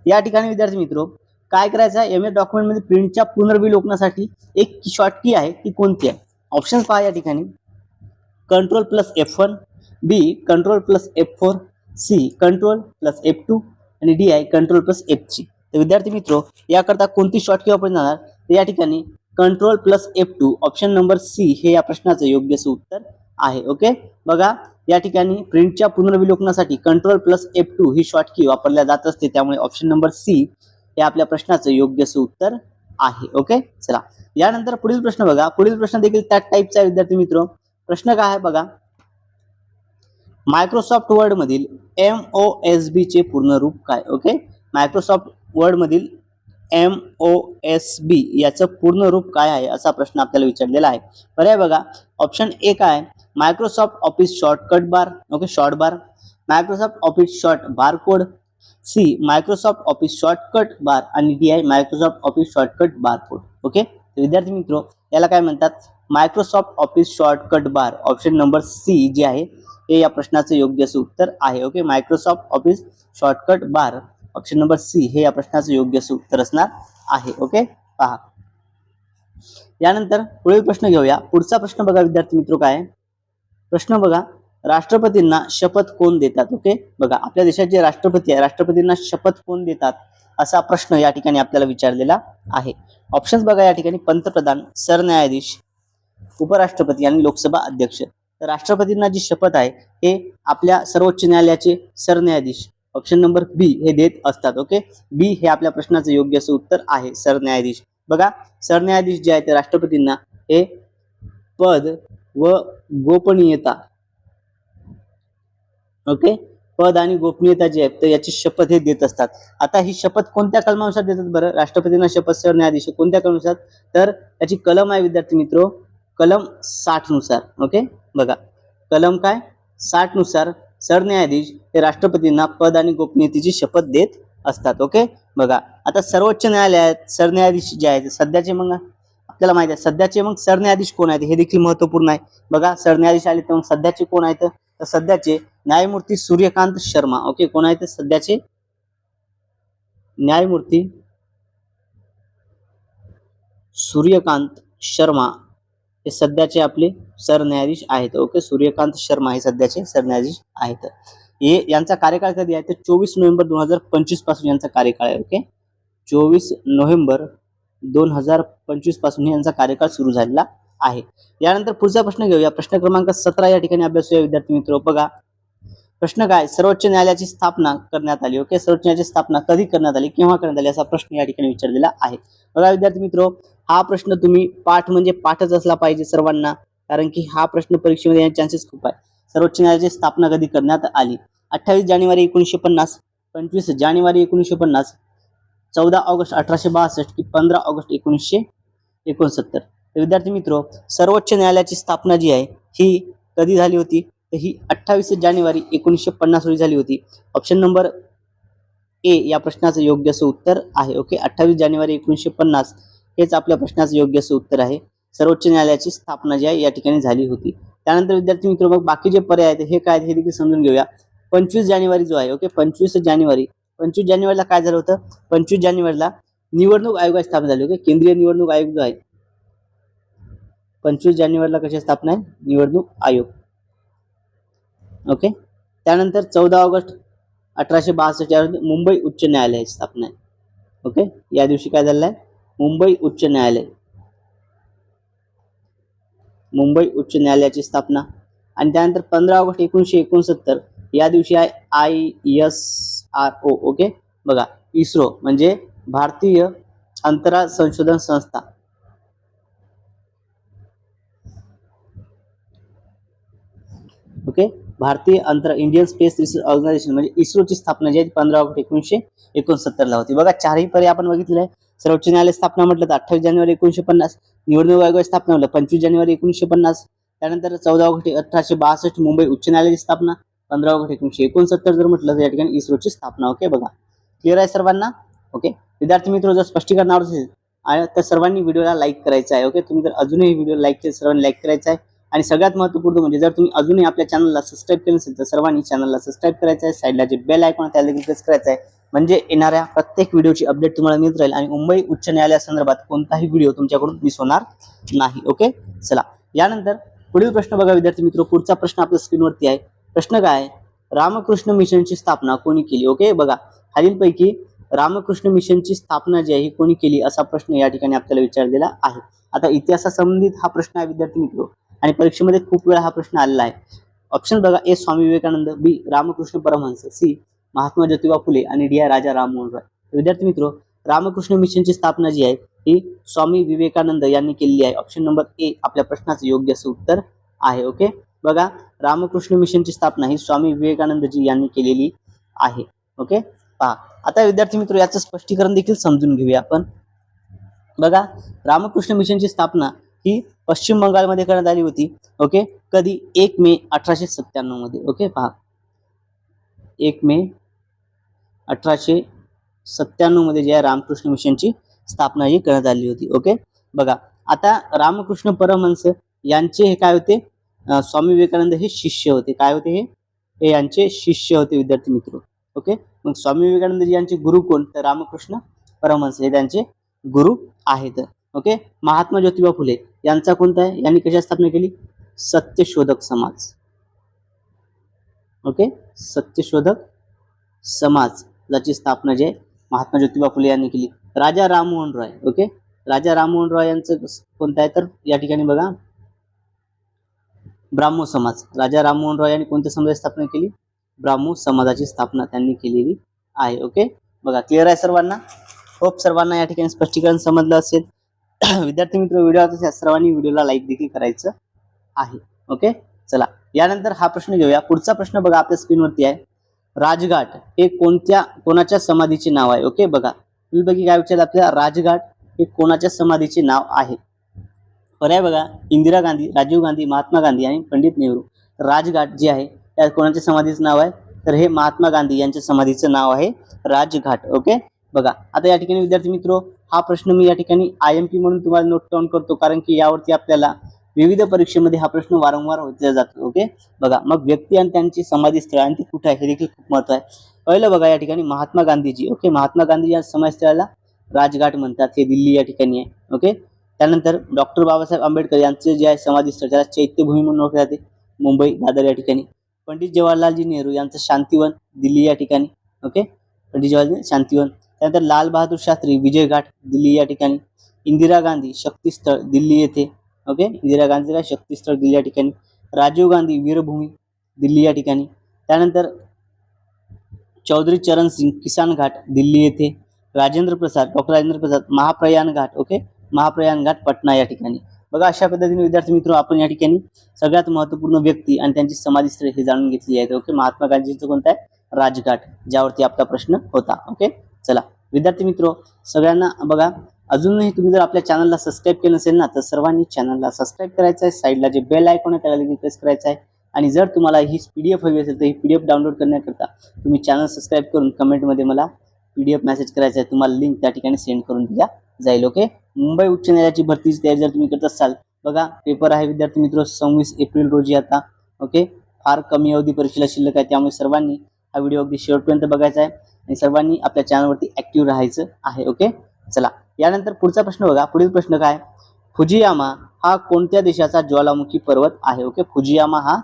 या ठिकाणी विद्यार्थी मित्र काय करायचं आहे, MS डॉक्युमेंट मध्ये प्रिंटच्या पुनर्विलोकनासाठी एक शॉर्ट की आहे, ती कोणती आहे? ऑप्शन पहा या ठिकाणी, Ctrl+F1, B Ctrl+F4, C Ctrl+F2 आणि D आहे Ctrl+F3. तर विद्यार्थी मित्र याकरता कोणती शॉर्टकी वापरली जाणार? तर या ठिकाणी Ctrl+F2 ऑप्शन नंबर C हे या प्रश्नाचं योग्य असं उत्तर आहे. ओके, बघा या ठिकाणी प्रिंटच्या पुनर्विलोकनासाठी Ctrl+F2 ही शॉर्टकी वापरल्या जात असते, त्यामुळे ऑप्शन नंबर C हे आपल्या प्रश्नाचं योग्य असं उत्तर आहे. ओके, चला यानंतर पुढील प्रश्न बघा. पुढील प्रश्न देखील त्या टाईपचा आहे विद्यार्थी मित्र. प्रश्न काय आहे बघा, मायक्रोसॉफ्ट वर्ड मधील MOSB चे पूर्ण रूप काय? ओके, मायक्रोसॉफ्ट वर्ड मधील MOSB याचं पूर्ण रूप काय आहे असा प्रश्न आपल्याला विचारलेला आहे. पर्याय बघा, ऑप्शन ए काय Microsoft office shortcut bar, okay, short bar, Microsoft office short bar code, C Microsoft office shortcut bar आणि D आहे Microsoft office shortcut bar code. Okay, विद्यार्थी मित्र याला काय म्हणतात? Microsoft office shortcut bar. Option number C जे आहे हे या प्रश्नाचं योग्य असं उत्तर आहे. Okay, Microsoft office shortcut bar option number C हे या प्रश्नाचं योग्य असं उत्तर असणार आहे. ओके, पहा यानंतर पुढील प्रश्न घेऊया. पुढचा प्रश्न बघा विद्यार्थी मित्र, काय प्रश्न बघा, राष्ट्रपतींना शपथ कोण देतात. ओके, बघा आपल्या देशाचे राष्ट्रपती आहे, राष्ट्रपतींना शपथ कोण देतात असा प्रश्न या ठिकाणी आपल्याला विचारलेला आहे. ऑप्शन्स बघा या ठिकाणी, पंतप्रधान, सरन्यायाधीश, उपराष्ट्रपती आणि लोकसभा अध्यक्ष. तर राष्ट्रपतींना जी शपथ आहे हे आपल्या सर्वोच्च न्यायालयाचे सरन्यायाधीश ऑप्शन नंबर बी हे देत असतात. ओके, बी हे आपल्या प्रश्नाचं योग्य असं उत्तर आहे, सरन्यायाधीश. बघा सरन्यायाधीश जे आहे ते राष्ट्रपतींना हे पद व गोपनीयता, ओके, पद आणि गोपनीयता जे आहे तर याची शपथ हे देत असतात. आता ही शपथ कोणत्या कलमानुसार देतात बरं राष्ट्रपतींना शपथ सरन्यायाधीश, कोणत्या कलमानुसार, तर त्याची कलम आहे विद्यार्थी मित्रो, कलम 60 नुसार. ओके, बघा कलम काय 60 नुसार सरन्यायाधीश हे राष्ट्रपतींना पद आणि गोपनीयतेची शपथ देत असतात. ओके, बघा आता सर्वोच्च न्यायालयात सरन्यायाधीश जे आहेत सध्याचे, मग आपल्याला माहिती आहे सध्याचे मग सरन्यायाधीश कोण आहेत हे देखील महत्वपूर्ण आहे. बघा सरन्यायाधीश आले तर मग सध्याचे कोण आहेत, तर सध्याचे न्यायमूर्ती सूर्यकांत शर्मा. ओके, कोण आहेत सध्याचे न्यायमूर्ती सूर्यकांत शर्मा हे सध्याचे आपले सरन्यायाधीश आहेत. ओके, सूर्यकांत शर्मा हे सध्याचे सरन्यायाधीश आहेत. हे यांचा कार्यकाळ कधी आहे तर 24 नोव्हेंबर 2025 पासून यांचा कार्यकाळ आहे. ओके, 24 नोव्हेंबर 2025 पासून यांचा कार्यकाळ सुरू झालेला आहे. यानंतर पुढचा प्रश्न घेऊया. प्रश्न क्रमांक 17 या ठिकाणी अभ्यासूया विद्यार्थी मित्र. बघा प्रश्न काय, सर्वोच्च न्यायालयाची स्थापना करण्यात आली. ओके, सर्वोच्च न्यायालयाची स्थापना कधी करण्यात आली, केव्हा करण्यात आली असा प्रश्न या ठिकाणी विचारलेला आहे. बघा विद्यार्थी मित्र, हा प्रश्न तुम्ही पाठ म्हणजे पाठच असला पाहिजे सर्वांना, कारण की हा प्रश्न परीक्षेमध्ये येण्याचे चान्सेस खूप आहे. सर्वोच्च न्यायालयाची स्थापना कधी करण्यात आली, 28 जानेवारी 1950, 25 जानेवारी 1950, 14 ऑगस्ट 1862 की 15 ऑगस्ट 1969. विद्यार्थी मित्र, सर्वोच्च न्यायालयाची स्थापना जी आहे ही कधी झाली होती, तर ही 28 जानेवारी 1950 रोजी झाली होती. ऑप्शन नंबर ए या प्रश्नाचं योग्य असं उत्तर आहे. ओके, 28 जानेवारी 1950 हेच आपल्या प्रश्नाचं योग्य असं उत्तर आहे. सर्वोच्च न्यायालयाची स्थापना जी आहे या ठिकाणी झाली होती. त्यानंतर विद्यार्थी मित्र, मग बाकी जे पर्याय आहेत हे काय हे देखील समजून घेऊया. 25 जानेवारी जो आहे, ओके 25 जानेवारीला काय झालं होतं, 25 जानेवारीला निवडणूक आयोगाची स्थापना झाली. ओके, केंद्रीय निवडणूक आयोग जो आहे 25 जानेवारीला कशी स्थापना आहे, निवडणूक आयोग. ओके, त्यानंतर 14 ऑगस्ट 1862 या मुंबई उच्च न्यायालयाची स्थापना आहे. ओके, या दिवशी काय झालेलं आहे, मुंबई उच्च न्यायालयाची स्थापना. आणि त्यानंतर 15 ऑगस्ट 1969 या दिवशी आहे ISRO. ओके, बघा इस्रो म्हणजे भारतीय अंतराळ संशोधन संस्था. ओके, भारतीय अंतराळ इंडियन स्पेस रिसर्च ऑर्गनायझेशन म्हणजे इस्रोची स्थापना जी आहे 15 ऑगस्ट 1969 ला होती. बघा चारही पर्याय आपण बघितले आहे. सर्वोच्च न्यायालय स्थापना म्हटलं तर 28 जानेवारी 1950, निवडणूक आयोगाची स्थापना म्हटलं 25 जानेवारी 1950, त्यानंतर 14 ऑगस्ट 1862 मुंबई उच्च न्यायालयाची स्थापना, 15 ऑगस्ट 1969 जर म्हटलं तर या ठिकाणी इस्रोची स्थापना. ओके, बघा क्लिअर आहे सर्वांना. ओके, विद्यार्थी मित्र, जर स्पष्टीकरण आवडत असेल तर सर्वांनी व्हिडिओला लाईक करायचं आहे. ओके, तुम्ही जर अजूनही व्हिडिओ लाईक केले सर्वांनी लाईक करायचं आहे. आणि सगळ्यात महत्त्वपूर्ण म्हणजे जर तुम्ही अजूनही आपल्या चॅनलला सबस्क्राईब केलं नसेल तर सर्वांनी चॅनलला सबस्क्राईब करायचं आहे. साईडला जे बेल आयकॉन त्याला देखील प्रेस करायचं आहे, म्हणजे येणाऱ्या प्रत्येक व्हिडिओची अपडेट तुम्हाला मिळत राहील आणि मुंबई उच्च न्यायालयासंदर्भात कोणताही व्हिडिओ तुमच्याकडून मिस होणार नाही. ओके, चला यानंतर पुढील प्रश्न बघा विद्यार्थी मित्र. पुढचा प्रश्न आपल्या स्क्रीनवरती आहे. प्रश्न काय आहे, रामकृष्ण मिशनची स्थापना कोणी केली. ओके, बघा खालीलपैकी रामकृष्ण मिशनची स्थापना जी आहे ही कोणी केली असा प्रश्न या ठिकाणी आपल्याला विचारलेला आहे. आता इतिहासासंबंधित हा प्रश्न आहे विद्यार्थी मित्र आणि परीक्षेमध्ये खूप वेळा हा प्रश्न आलेला आहे. ऑप्शन बघा, ए स्वामी विवेकानंद, बी रामकृष्ण परमहंस, सी महात्मा ज्योतिबा फुले आणि डी राजा राममोहन रॉय. विद्यार्थी मित्र, रामकृष्ण मिशनची स्थापना जी आहे ही स्वामी विवेकानंद यांनी केलेली आहे. ऑप्शन नंबर ए आपल्या प्रश्नाचं योग्य असं उत्तर आहे. ओके, बघा रामकृष्ण मिशनची स्थापना ही स्वामी विवेकानंदजी यांनी केलेली आहे. ओके, पहा आता विद्यार्थी मित्र याचं स्पष्टीकरण देखील समजून घेऊया आपण. बघा रामकृष्ण मिशनची स्थापना ही पश्चिम बंगालमध्ये करण्यात आली होती. ओके, कधी 1 मे 1897 मध्ये. ओके, पहा 1 मे 1897 मध्ये जे आहे रामकृष्ण मिशनची स्थापना ही करण्यात आली होती. ओके, बघा आता रामकृष्ण परमहंस यांचे हे काय होते, स्वामी विवेकानंद हे शिष्य होते. काय होते हे यांचे शिष्य होते विद्यार्थी मित्र. ओके, मग स्वामी विवेकानंद जी यांचे गुरु कोण, तर रामकृष्ण परमहंस हे त्यांचे गुरु आहेत. ओके, महात्मा ज्योतिबा फुले यांचा कोणता आहे, यांनी कशा स्थापना केली, सत्यशोधक समाज. ओके, सत्यशोधक समाज याची स्थापना जे महात्मा ज्योतिबा फुले यांनी केली. राजा राममोहन रॉय. ओके, राजा राममोहन रॉय यांचं कोणतं आहे, तर या ठिकाणी बघा ब्राह्मो समाज. राजा राममोहन रॉय यांनी कोणत्या समाजाची स्थापना केली, ब्राह्मो समाजाची स्थापना त्यांनी केलेली आहे. ओके, बघा क्लिअर आहे सर्वांना. होप सर्वांना या ठिकाणी स्पष्टीकरण समजलं असेल. विद्यार्थी मित्र, व्हिडिओ आवडल्यास सर्वांनी व्हिडिओला लाईक देखील करायचं आहे. ओके, चला यानंतर हा प्रश्न घेऊया. पुढचा प्रश्न बघा आपल्या स्क्रीनवरती आहे. राजघाट हे कोणाच्या समाधीचे नाव आहे. ओके, बघा बघी काय विचारलं आपल्याला, राजघाट हे कोणाच्या समाधीचे नाव आहे. पर्याय बघा, इंदिरा गांधी, राजीव गांधी, महात्मा गांधी आणि पंडित नेहरू. राजघाट जे आहे त्या कोणाच्या समाधीचं नाव आहे, तर हे महात्मा गांधी यांच्या समाधीचं नाव आहे राजघाट. ओके, बघा आता या ठिकाणी विद्यार्थी मित्र, हा प्रश्न मी या ठिकाणी IMP म्हणून तुम्हाला नोट डाऊन करतो, कारण की यावरती आपल्याला विविध परीक्षेमध्ये हा प्रश्न वारंवार होतला जातो. ओके, बघा मग व्यक्ती आणि त्यांची समाधी स्थळ आणि ते कुठे आहे हे देखील खूप महत्व आहे. पहिलं बघा या ठिकाणी महात्मा गांधीजी. ओके, महात्मा गांधी या समाधीस्थळाला राजघाट म्हणतात, हे दिल्ली या ठिकाणी आहे. ओके, त्यानंतर डॉक्टर बाबासाहेब आंबेडकर यांचे जे आहे समाधीस्थळ त्याला चैत्यभूमी म्हणून ओळखले जाते, मुंबई दादर या ठिकाणी. पंडित जवाहरलालजी नेहरू यांचं शांतिवन, दिल्ली या ठिकाणी. ओके, पंडित जवाहरलाल शांतिवन. त्यानंतर लाल बहादूर शास्त्री विजयघाट, दिल्ली या ठिकाणी. इंदिरा गांधी शक्तीस्थळ, दिल्ली येथे. ओके, इंदिरा गांधी काय शक्तीस्थळ, दिल्ली या ठिकाणी. राजीव गांधी वीरभूमी, दिल्ली या ठिकाणी. त्यानंतर चौधरी चरण सिंग किसान घाट, दिल्ली येथे. राजेंद्र प्रसाद, डॉक्टर राजेंद्र प्रसाद महाप्रयाण घाट. ओके, महाप्रयाण घाट पटना या ठिकाणी. बघा अशा पद्धतीने विद्यार्थी मित्र आपण या ठिकाणी सगळ्यात महत्त्वपूर्ण व्यक्ती आणि त्यांची समाधीस्थळे हे जाणून घेतली आहेत. ओके, महात्मा गांधींचं कोणतं आहे, राजघाट, ज्यावरती आपला प्रश्न होता. ओके, चला विद्यार्थी मित्र, सगळ्यांना बघा अजूनही तुम्ही जर आपल्या चॅनलला सबस्क्राईब केलं नसेल ना, तर सर्वांनी चॅनलला सबस्क्राईब करायचं आहे. साईडला जे बेल आयकॉन आहे त्याला देखील प्रेस करायचं आहे. आणि जर तुम्हाला ही PDF हवी असेल तर ही PDF डाउनलोड करण्याकरता तुम्ही चॅनल सबस्क्राईब करून कमेंटमध्ये मला PDF मेसेज करायचा आहे. तुम्हाला लिंक त्या ठिकाणी सेंड करून दिल्या जाईल. ओके, मुंबई उच्च न्यायालयाची भरतीची तयारी जर तुम्ही करत असाल, बघा पेपर आहे विद्यार्थी मित्र 26 एप्रिल रोजी आता. ओके, फार कमी अवधी परीक्षेला शिल्लक आहे, त्यामुळे सर्वांनी हा व्हिडिओ अगदी शेवटपर्यंत बघायचा आहे आणि सर्वांनी आपल्या चॅनलवरती ॲक्टिव्ह राहायचं आहे. ओके, चला यानंतर पुढचा प्रश्न बघा. पुढील प्रश्न काय, फुजियामा हा कोणत्या देशाचा ज्वालामुखी पर्वत आहे. ओके, फुजियामा हा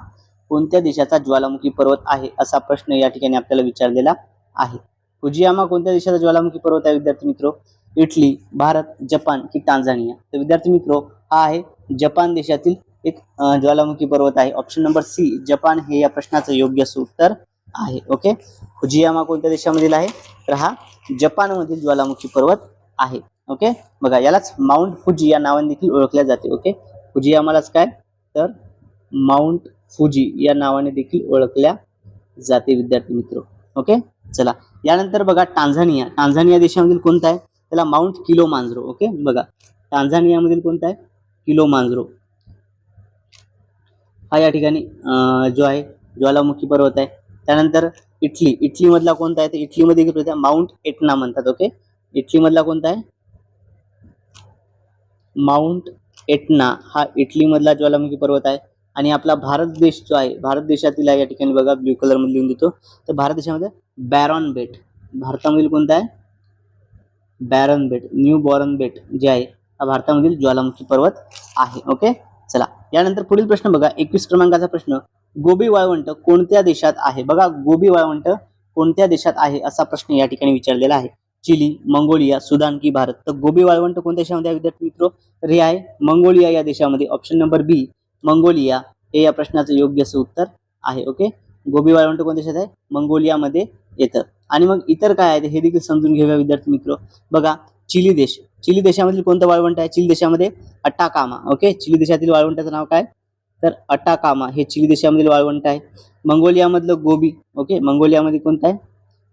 कोणत्या देशाचा ज्वालामुखी पर्वत आहे असा प्रश्न या ठिकाणी आपल्याला विचारलेला आहे. फुजियामा कोणत्या देशाचा ज्वालामुखी पर्वत आहे विद्यार्थी मित्र, इटली, भारत, जपान की टांझानिया. तर विद्यार्थी मित्र हा आहे जपान देशातील एक ज्वालामुखी पर्वत आहे. ऑप्शन नंबर C जपान हे या प्रश्नाचं योग्य उत्तर आहे. ओके, फुजियामा कोणत्या देशामधील आहे, तर हा जपानमधील ज्वालामुखी पर्वत आहे. ओके, बघा यालाच माउंट फुजी या नावाने देखील ओळखल्या जाते. ओके, फुजियामालाच काय, तर माउंट फुजी या नावाने देखील ओळखल्या जाते विद्यार्थी मित्र. ओके, चला यानंतर बघा टांझानिया. टांझानिया देशामधील कोणता आहे, त्याला माउंट किलोमांजरो. ओके, बघा टांझानियामधील कोणता आहे, किलोमांजरो हा या ठिकाणी जो आहे ज्वालामुखी पर्वत आहे. त्यानंतर इटली मधला कोणता आहे, तर इटलीमध्ये देखील माउंट एटना म्हणतात. ओके, इटली मधला कोणता आहे, माउंट एटना हा इटली मधला ज्वालामुखी पर्वत आहे. आणि आपला भारत देश जो आहे, भारत देशातील आहे या ठिकाणी बघा ब्ल्यू कलर मध्ये लिहून देतो, तर भारत देशामध्ये बॅरॉन बेट, भारतामधील कोणता आहे, बॅरन बेट, न्यू बॉरन बेट जे आहे हा भारतामधील ज्वालामुखी पर्वत आहे. ओके, चला यानंतर पुढील प्रश्न बघा 21 क्रमांकाचा प्रश्न, गोबी वाळवंट कोणत्या देशात आहे. बघा गोबी वाळवंट कोणत्या देशात आहे असा प्रश्न या ठिकाणी विचारलेला आहे. चिली, मंगोलिया, सुदान की भारत. तर गोबी वाळवंट कोणत्या देशामध्ये आहे विद्यार्थी मित्र, तर हे आहे मंगोलिया या देशामध्ये. ऑप्शन नंबर B मंगोलिया हे या प्रश्नाचं योग्य असं उत्तर आहे. ओके, गोबी वाळवंट कोणत्या देशात आहे, मंगोलियामध्ये येतं. आणि मग इतर काय आहे हे देखील समजून घेऊया विद्यार्थी मित्र. बघा चिली देश, चिली देशामधील कोणतं वाळवंट आहे, चिली देशामध्ये अटाकामा. ओके, चिली देशातील वाळवंटाचं नाव काय, तर अटाकामा हे चिली देशामधील वाळवंट आहे. मंगोलियामधलं गोबी. ओके, मंगोलियामध्ये कोणतं आहे,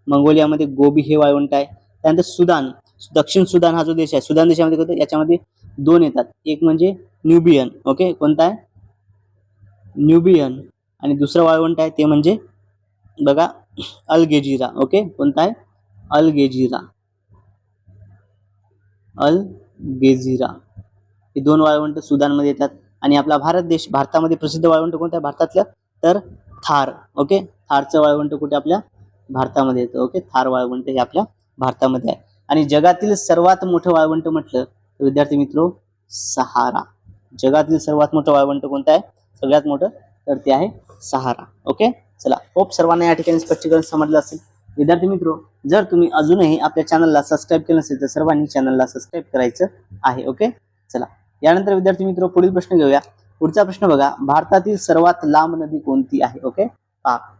मंगोलियामध्ये गोबी हे वाळवंट आहे. त्यानंतर सुदान, दक्षिण सुदान हा जो देश आहे, सुदान देशामध्ये कोणतं, याच्यामध्ये दोन येतात, एक म्हणजे न्यूबियन. ओके, कोणता आहे, न्यूबियन. आणि दुसरं वाळवंट आहे ते म्हणजे बघा अल-गेजिरा. ओके, कोणता आहे, अल-गेजिरा, अल-गेजिरा. हे दोन वाळवंट सुदानमध्ये येतात. आणि आपला भारत देश, भारतामध्ये प्रसिद्ध वाळवंट कोणतं आहे भारतातलं, तर थार. ओके, थारचं वाळवंट कुठे आपल्या भारतामध्ये येतं. ओके, थार वाळवंट हे आपल्या भारतामध्ये आहे. आणि जगातील सर्वात मोठं वाळवंट म्हटलं तर विद्यार्थी मित्रो सहारा. जगातील सर्वात मोठं वाळवंट कोणतं आहे, सगळ्यात मोठं, तर ते आहे सहारा. ओके, चला, होप सर्वांना या ठिकाणी स्पष्टीकरण समजलं असेल. विद्यार्थी मित्रो, जर तुम्ही अजूनही आपल्या चॅनलला सबस्क्राईब केलं नसेल तर सर्वांनी चॅनलला सबस्क्राईब करायचं आहे. ओके, चला, यानंतर विद्यार्थी मित्रो पुढील प्रश्न घेऊया. पुढचा प्रश्न बघा, भारतातील सर्वात लांब नदी कोणती आहे. ओके,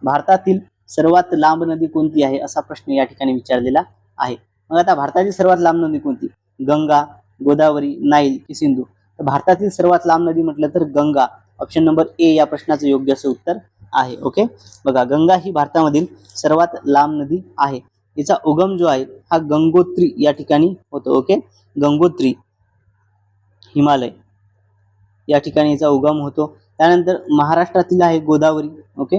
भारतातील सर्वात लांब नदी कोणती आहे असा प्रश्न या ठिकाणी विचारलेला आहे. मग आता भारतातील सर्वात लांब नदी कोणती, गंगा, गोदावरी, नाईल की सिंधू. तर भारतातील सर्वात लांब नदी म्हटलं तर गंगा, ऑप्शन नंबर ए या प्रश्नाचं योग्य असं उत्तर आहे. ओके, बघा, गंगा ही भारतामधील सर्वात लांब नदी आहे. तिचा उगम जो आहे हा गंगोत्री या ठिकाणी होतो. ओके, गंगोत्री, हिमालय या ठिकाणी याचा उगम होतो. त्यानंतर महाराष्ट्रातील आहे गोदावरी. ओके,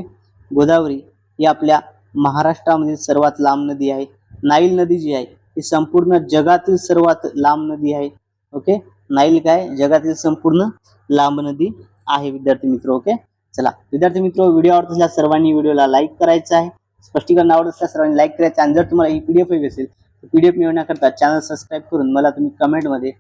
गोदावरी ही आपल्या महाराष्ट्रामध्ये सर्वात लांब नदी आहे. नाईल नदी जी आहे ही संपूर्ण जगातील सर्वात लांब नदी आहे. ओके, नाईल काय जगातील संपूर्ण लांब नदी आहे विद्यार्थी मित्र. ओके, चला विद्यार्थी मित्र, व्हिडिओ आवडत असल्यास सर्वांनी व्हिडिओला लाईक करायचं आहे. स्पष्टीकरण आवडत असल्यास सर्वांनी लाईक करायचं. आणि जर तुम्हाला ही पीडीएफ हवी असेल तर पीडीएफ मिळवण्याकरता चॅनल सबस्क्राईब करून मला तुम्ही कमेंटमध्ये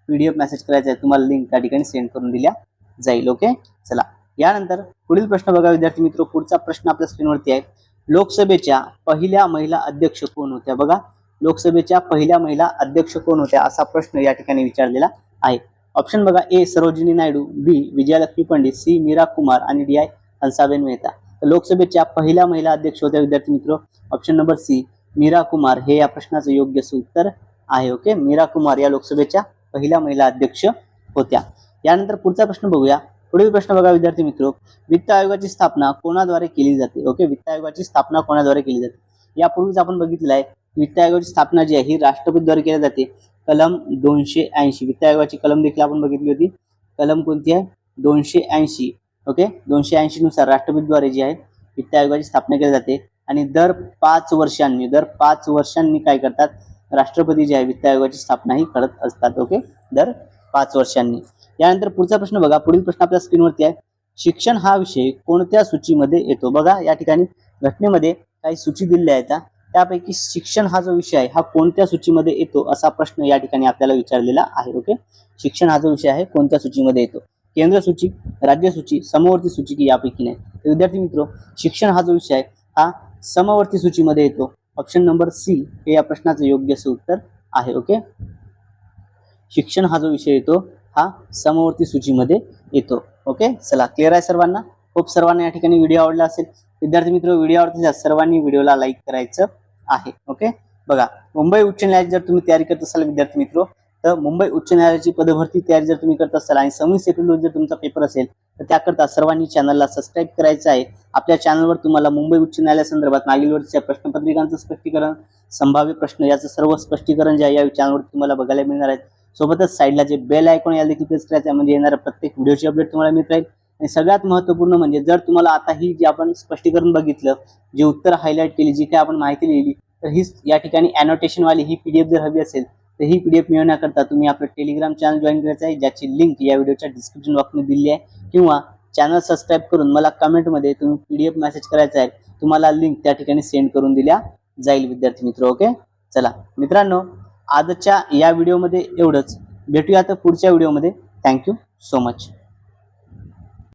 पीडीएफ मेसेज करायचा आहे. तुम्हाला लिंक त्या ठिकाणी सेंड करून दिल्या जाईल. ओके, चला, यानंतर पुढील प्रश्न बघा विद्यार्थी मित्र. पुढचा प्रश्न आपल्या स्क्रीनवरती आहे. लोकसभेच्या पहिल्या महिला अध्यक्ष कोण होत्या. बघा, लोकसभेच्या पहिल्या महिला अध्यक्ष कोण होत्या असा प्रश्न या ठिकाणी विचारलेला आहे. ऑप्शन बघा, ए सरोजिनी नायडू, बी विजयालक्ष्मी पंडित, सी मीरा कुमार आणि डी आय हंसाबेन मेहता. तर लोकसभेच्या पहिल्या महिला अध्यक्ष होत्या विद्यार्थी मित्र, option number C Meera Kumar हे या प्रश्नाचं योग्य उत्तर आहे. ओके, मीरा कुमार या लोकसभेच्या पहिल्या महिला अध्यक्ष होत्या. यानंतर पुढचा प्रश्न बघूया. पुढील प्रश्न बघा विद्यार्थी मित्र, वित्त आयोगाची स्थापना कोणाद्वारे केली जाते. ओके, वित्त आयोगाची स्थापना कोणाद्वारे केली जाते. यापूर्वीच आपण बघितलं आहे वित्त आयोगाची स्थापना जी आहे ही राष्ट्रपतीद्वारे केली जाते. कलम 280, वित्त आयोगाची कलम देखील आपण बघितली होती. कलम कोणती आहे, 280. ओके, 280 नुसार राष्ट्रपतीद्वारे जी आहे वित्त आयोगाची स्थापना केली जाते. आणि दर 5 वर्षांनी काय करतात, राष्ट्रपती जे आहे वित्त आयोगाची स्थापना ही करत असतात. ओके, दर 5 वर्षांनी. यानंतर पुढचा प्रश्न बघा. पुढील प्रश्न आपल्या स्क्रीनवरती आहे. शिक्षण हा विषय कोणत्या सूचीमध्ये येतो. बघा, या ठिकाणी घटनेमध्ये काही सूची दिलेल्या आहेत. त्यापैकी शिक्षण हा जो विषय आहे हा कोणत्या सूचीमध्ये येतो असा प्रश्न या ठिकाणी आपल्याला विचारलेला आहे. ओके, शिक्षण हा जो विषय आहे कोणत्या सूचीमध्ये येतो, केंद्र सूची, राज्य सूची, समवर्ती सूची की यापैकी नाही. तर विद्यार्थी मित्र, शिक्षण हा जो विषय आहे हा समवर्ती सूचीमध्ये येतो. ऑप्शन नंबर सी हे या प्रश्नाचं योग्य असं उत्तर आहे. ओके, शिक्षण हा जो विषय येतो हा समवर्ती सूचीमध्ये येतो. ओके, चला, क्लिअर आहे सर्वांना. खूप सर्वांना या ठिकाणी व्हिडिओ आवडला असेल. विद्यार्थी मित्र, व्हिडिओ आवडला सर्वांनी व्हिडिओला लाईक करायचं आहे. ओके, बघा, मुंबई उच्च न्यायालयाची जर तुम्ही तयारी करत असाल विद्यार्थी मित्र, तर मुंबई उच्च न्यायालयाची पदभरती तयारी जर तुम्ही करत असाल आणि 26 एप्रिल रोजी जर तुमचा पेपर असेल तर त्याकरता सर्वांनी चॅनलला सबस्क्राईब करायचं आहे. आपल्या चॅनलवर तुम्हाला मुंबई उच्च न्यायालयासंदर्भात मागील वर्षीच्या प्रश्नपत्रिकांचं स्पष्टीकरण, संभाव्य प्रश्न याचं सर्व स्पष्टीकरण जे आहे या चॅनलवर तुम्हाला बघायला मिळणार आहे. सोबतच साईडला जे बेल आयकॉन याला देखील प्रेस करायचं आहे, म्हणजे येणाऱ्या प्रत्येक व्हिडिओची अपडेट तुम्हाला मिळत राहील. आणि सगळ्यात महत्त्वपूर्ण म्हणजे जर तुम्हाला आता ही जे आपण स्पष्टीकरण बघितलं, जे उत्तर हायलाईट केली, जी काय आपण माहिती लिहिली, तर ही या ठिकाणी अॅनोटेशन वाली ही पीडीएफ जर हवी असेल तर ही पीडीएफ मिळवण्याकरता तुम्ही आपलं टेलिग्राम चॅनल जॉईन करायचं आहे, ज्याची लिंक या व्हिडिओच्या डिस्क्रिप्शन बॉक्समध्ये दिली आहे. किंवा चॅनल सबस्क्राईब करून मला कमेंटमध्ये तुम्ही पीडीएफ मेसेज करायचा आहे, तुम्हाला लिंक त्या ठिकाणी सेंड करून दिल्या जाईल विद्यार्थी मित्र. ओके, चला मित्रांनो, आजच्या या व्हिडिओमध्ये एवढंच. भेटूया तर पुढच्या व्हिडिओमध्ये. Thank you so much.